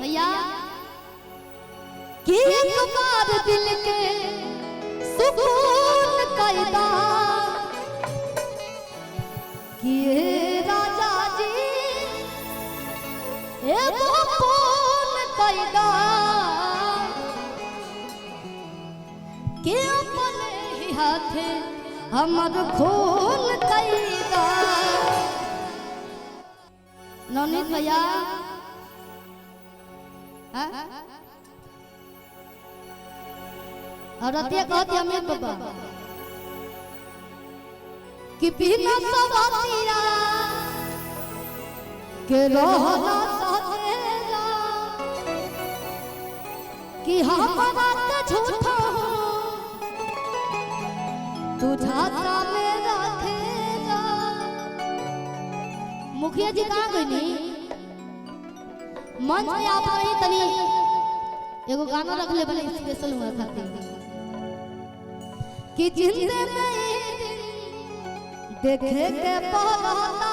भैया कि एक बार दिल के सुकून कैदा कि राजा जी एगो फोन कैदा कि अपने ही हाथे हमर खून कैदा। नवनीत भैया और रतिया कहती अमित बाबा कि बिना सवातिया के रहना सहेला कि हमारा तो झूठा तू झांसा में रखेगा। मुखिया जी कहाँ गई मंच पे आप रही तनी एगो गाना रख ले बने स्पेशल हुआ खातिर कि जिंदे में देखे के पहला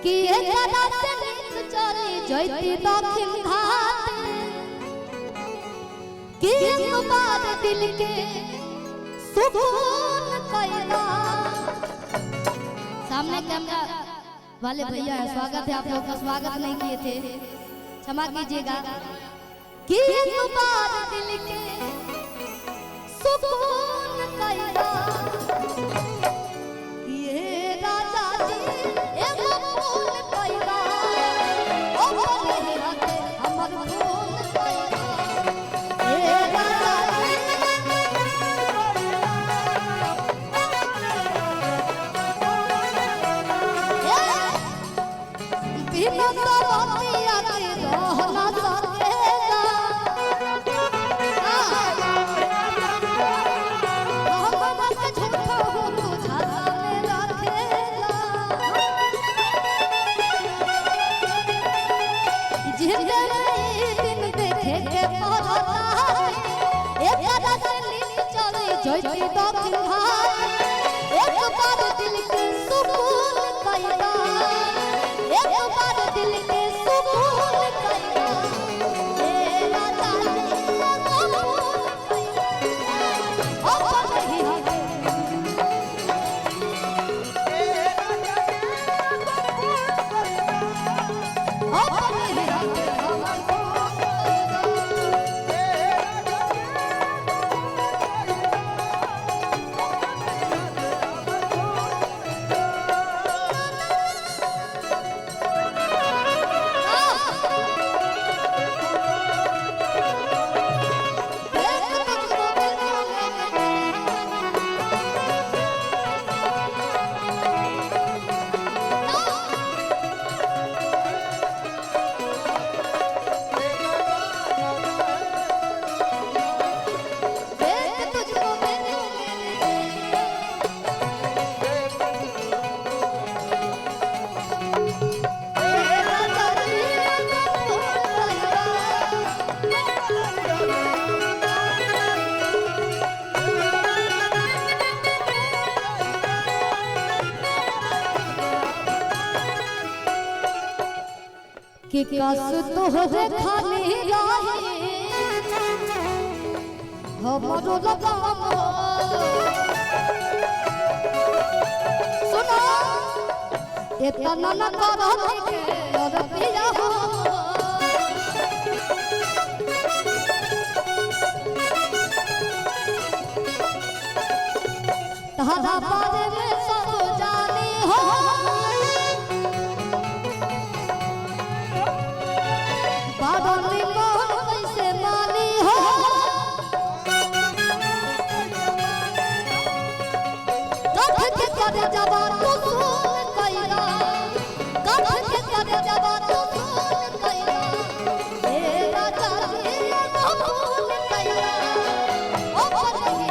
कि एक रात से नींद चली जयती दक्षिण घाट कि एक बार दिल के सुकून कैदा। सामने कैमरा वाले भैया है, स्वागत है, आप लोग का स्वागत नहीं किए थे, क्षमा कीजिएगा। कि एक बार दिल के सुकून कैदा ये राजा जी एगो फूल कैदा ओ नहीं हटे हमर फूल कैदा ये राजा जी बिना सवातिया के रहना सकेगा। एक बार दिल के सुकून कैदा एक बार दिल के सुकून कैदा ये राजा जी अपन ही कि कस तोहरे खाली रहे हमरो लगाम सुनो इतना न करो के और पिया हो तहरा बारे में सब जानी हो कैसे मानी हो कथ के करे जबा तू सुन कैला कथ के करे जबा तू सुन कैला ए राजा जी फूल कैला ओ बनी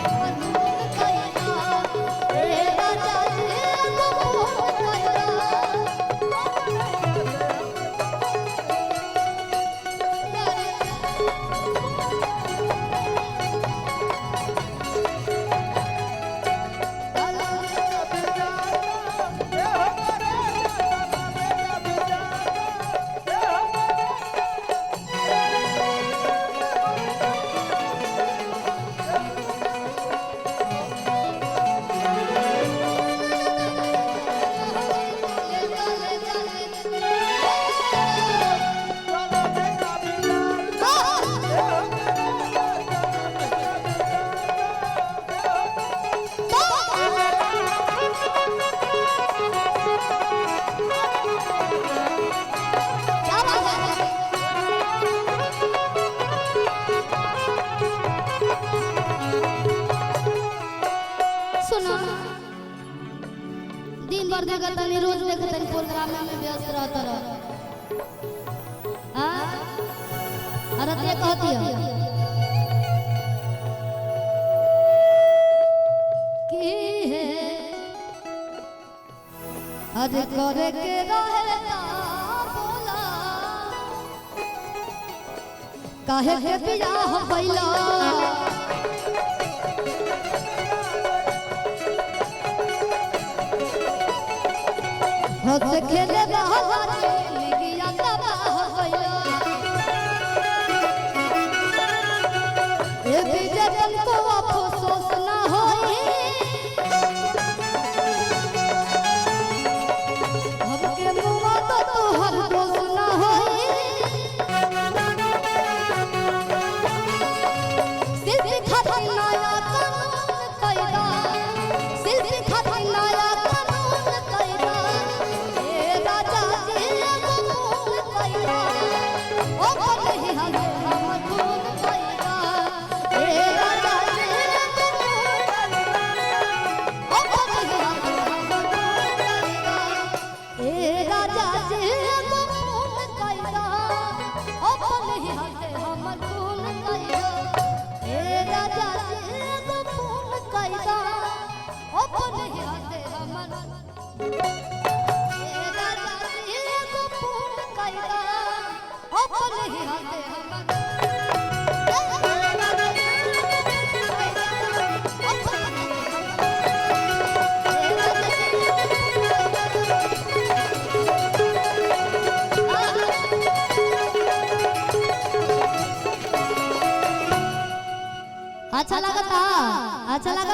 फूल कैला ए राजा जी फूल कैला पर देखा तनी रोज देखा तनी प्रोग्राम में व्यस्त रहता रह हां अरे ते कहती है कि है अरे करे के रहेला बोला काहे के बियाह भइला हंस खेले बहारी लिगिया तबाह भइला ए बीजे तुमको अफसोस ना होई हमके मुआ तो तोहर दोष ना होई सिर्फ खातिर नया कानून कैदा सिर्फ खातिर नया कानून कैदा ए राजा जी खून कैदा ओ नहीं हमें हम खून कैदा ए राजा जी ओ नहीं हमें हम खून कैदा ए राजा जी खून कैदा ओ नहीं हमें हम खून कैदा ए राजा जी खून कैदा ओ नहीं हमें हम ए राजा जी खून कैदा ओ नहीं हमें हम अच्छा लगा